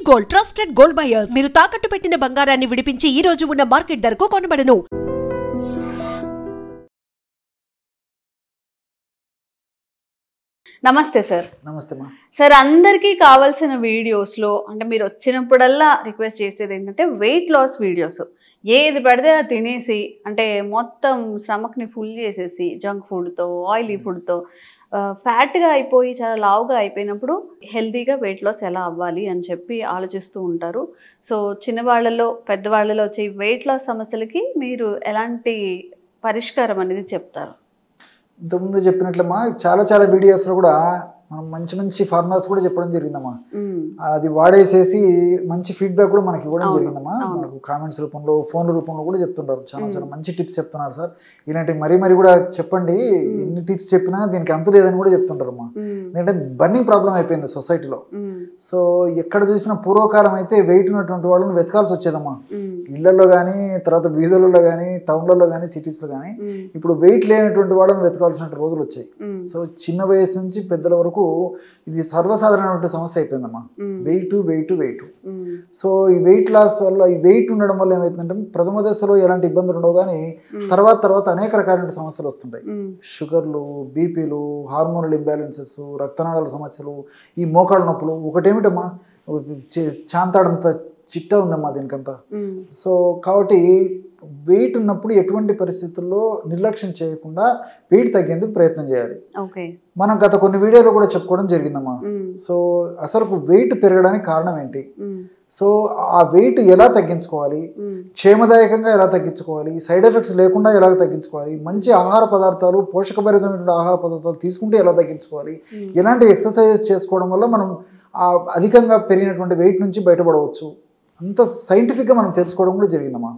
Gold trusted gold buyers మీరు తాకట్టు పెట్టిన బంగారాన్ని విడిపించి ఈ రోజు ఉన్న మార్కెట్ ధరకు కొనబడను. నమస్తే సార్. నమస్తే మా సార్, అందరికీ కావాల్సిన వీడియోస్లో అంటే మీరు వచ్చినప్పుడల్లా రిక్వెస్ట్ చేసేది ఏంటంటే వెయిట్ లాస్ వీడియోస్. ఏది పడితే అది తినేసి అంటే మొత్తం స్టమక్ని ఫుల్ చేసేసి జంక్ ఫుడ్తో ఆయిలీ ఫుడ్తో ఫ్యాట్గా అయిపోయి చాలా లావుగా అయిపోయినప్పుడు హెల్తీగా వెయిట్ లాస్ ఎలా అవ్వాలి అని చెప్పి ఆలోచిస్తూ ఉంటారు. సో చిన్నవాళ్ళలో పెద్దవాళ్ళలో వచ్చే వెయిట్ లాస్ సమస్యలకి మీరు ఎలాంటి పరిష్కారం అనేది చెప్తారు? ఇంతకుముందు చెప్పినట్లమ్మా చాలా వీడియోస్లో కూడా మనం మంచి ఫార్ములాస్ కూడా చెప్పడం జరిగిందమ్మా. అది వాడేసేసి మంచి ఫీడ్బ్యాక్ కూడా మనకి ఇవ్వడం జరిగిందమ్మా. మనకు కామెంట్స్ రూపంలో ఫోన్ల రూపంలో కూడా చెప్తుంటారు. చాలా మంచి టిప్స్ చెప్తున్నారు సార్, ఇలాంటి మరీ కూడా చెప్పండి, ఎన్ని టిప్స్ చెప్పినా దీనికి అంత లేదని కూడా చెప్తుంటారమ్మా. ఎందుకంటే బర్నింగ్ ప్రాబ్లం అయిపోయింది సొసైటీలో. సో ఎక్కడ చూసినా పూర్వకాలం అయితే వెయిట్ ఉన్నటువంటి వాళ్ళని వెతకాల్సి వచ్చేదమ్మా, ఇళ్లలో కానీ తర్వాత వీధులలో కానీ టౌన్లలో కానీ సిటీస్లో కానీ. ఇప్పుడు వెయిట్ లేనటువంటి వాళ్ళని వెతకాల్సిన రోజులు వచ్చాయి. సో చిన్న వయసు నుంచి పెద్దల వరకు ఇది సర్వసాధారణమైన సమస్య అయిపోయిందమ్మా, వెయిట్. సో ఈ వెయిట్ లాస్ వల్ల, ఈ వెయిట్ ఉండడం వల్ల ఏమైతుందంటే ప్రథమ దశలో ఎలాంటి ఇబ్బందులు ఉండవు కానీ తర్వాత అనేక రకాలైన సమస్యలు వస్తుంటాయి. షుగర్లు, బీపీలు, హార్మోనల్ ఇంబ్యాలెన్సెస్, రక్తనాళాల సమస్యలు, ఈ మోకాళ్ళ నొప్పులు. ఒకటేమిటమ్మా, చాంతాడంత చిట్టా ఉందమ్మా దీనికంతా. సో కాబట్టి వెయిట్ ఉన్నప్పుడు ఎటువంటి పరిస్థితుల్లో నిర్లక్ష్యం చేయకుండా వెయిట్ తగ్గేందుకు ప్రయత్నం చేయాలి. మనం గత కొన్ని వీడియోలో కూడా చెప్పుకోవడం జరిగిందమ్మా. సో అసలు వెయిట్ పెరగడానికి కారణం ఏంటి, సో ఆ వెయిట్ ఎలా తగ్గించుకోవాలి, క్షేమదాయకంగా ఎలా తగ్గించుకోవాలి, సైడ్ ఎఫెక్ట్స్ లేకుండా ఎలా తగ్గించుకోవాలి, మంచి ఆహార పదార్థాలు, పోషకభరితమైన ఆహార పదార్థాలు తీసుకుంటే ఎలా తగ్గించుకోవాలి, ఎలాంటి ఎక్సర్సైజెస్ చేసుకోవడం వల్ల మనం అధికంగా పెరిగినటువంటి వెయిట్ నుంచి బయటపడవచ్చు, అంత సైంటిఫిక్గా మనం తెలుసుకోవడం కూడా జరిగిందమ్మా.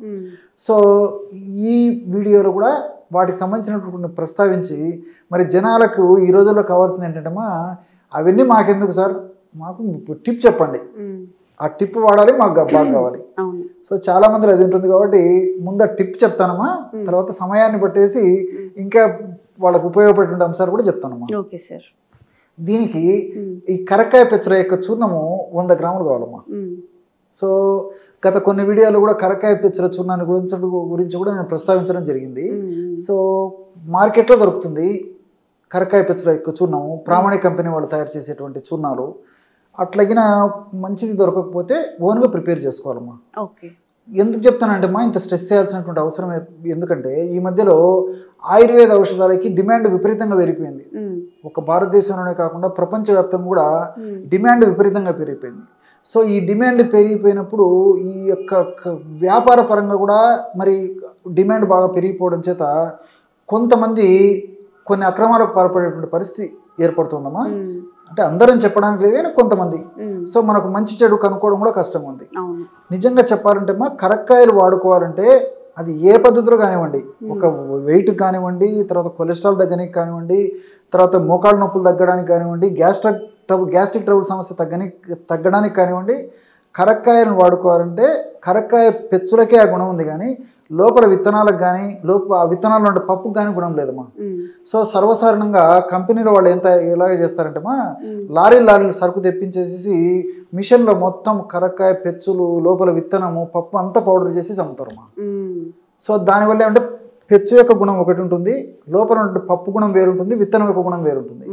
సో ఈ వీడియోలో కూడా వాటికి సంబంధించినటువంటి ప్రస్తావించి మరి జనాలకు ఈ రోజుల్లో కావాల్సింది ఏంటంటమ్మా, అవన్నీ మాకెందుకు సార్, మాకు టిప్ చెప్పండి, ఆ టిప్ వాడాలి, మాకు బాగా కావాలి. సో చాలా మంది అది ఉంటుంది కాబట్టి ముందు టిప్ చెప్తానమ్మా, తర్వాత సమయాన్ని పట్టేసి ఇంకా వాళ్ళకు ఉపయోగపడే అంశాలు కూడా చెప్తానమ్మా. Okay sir. దీనికి ఈ కరక్కాయ పెచ్చర యొక్క చూర్ణము 100 గ్రాములు కావాలమ్మా. సో గత కొన్ని వీడియోలు కూడా కరక్కాయ పెచ్చర చూర్ణాన్ని గురించి కూడా నేను ప్రస్తావించడం జరిగింది. సో మార్కెట్లో దొరుకుతుంది కరక్కాయ పెచ్చర యొక్క చూర్ణము, ప్రామాణిక కంపెనీ వాళ్ళు తయారు చేసేటువంటి చూర్ణాలు. అట్లాగిన మంచిది దొరకకపోతే ఓన్గా ప్రిపేర్ చేసుకోవాలమ్మా. ఎందుకు చెప్తానంటే అమ్మా, ఇంత స్ట్రెస్ చేయాల్సినటువంటి అవసరం ఎందుకంటే ఈ మధ్యలో ఆయుర్వేద ఔషధాలకి డిమాండ్ విపరీతంగా పెరిగిపోయింది. ఒక భారతదేశంలోనే కాకుండా ప్రపంచవ్యాప్తంగా కూడా డిమాండ్ విపరీతంగా పెరిగిపోయింది. సో ఈ డిమాండ్ పెరిగిపోయినప్పుడు ఈ యొక్క వ్యాపార పరంగా కూడా మరి డిమాండ్ బాగా పెరిగిపోవడం చేత కొంతమంది కొన్ని అక్రమాలకు పాల్పడేటువంటి పరిస్థితి ఏర్పడుతుందమ్మా. అంటే అందరం చెప్పడానికి లేదు కానీ కొంతమంది. సో మనకు మంచి చెడు కనుక్కోవడం కూడా కష్టంగా ఉంది. నిజంగా చెప్పాలంటే అమ్మా, కరక్కాయలు వాడుకోవాలంటే అది ఏ పద్ధతిలో కానివ్వండి, ఒక వెయిట్ కానివ్వండి, తర్వాత కొలెస్ట్రాల్ తగ్గడానికి కానివ్వండి, తర్వాత మోకాళ్ళ నొప్పులు తగ్గడానికి కానివ్వండి, గ్యాస్ట్రిక్ ట్రబుల్ సమస్య తగ్గడానికి కానివ్వండి, కరక్కాయలను వాడుకోవాలంటే కరక్కాయ పెచ్చులకే ఆ గుణం ఉంది కానీ లోపల విత్తనాలకు కానీ ఆ విత్తనాలు అంటే పప్పుకు కానీ గుణం లేదమ్మా. సో సర్వసాధారణంగా కంపెనీలో వాళ్ళు ఎలాగ చేస్తారంటే మా లారీలు సరుకు తెప్పించేసి మిషన్లో మొత్తం కరక్కాయ పెచ్చులు, లోపల విత్తనము, పప్పు అంతా పౌడర్ చేసి అమ్ముతారమ్మా. సో దానివల్ల ఏమంటే పెచ్చు యొక్క గుణం ఒకటి ఉంటుంది, లోపల పప్పు గుణం వేరుంటుంది, విత్తనం యొక్క గుణం వేరుంటుంది.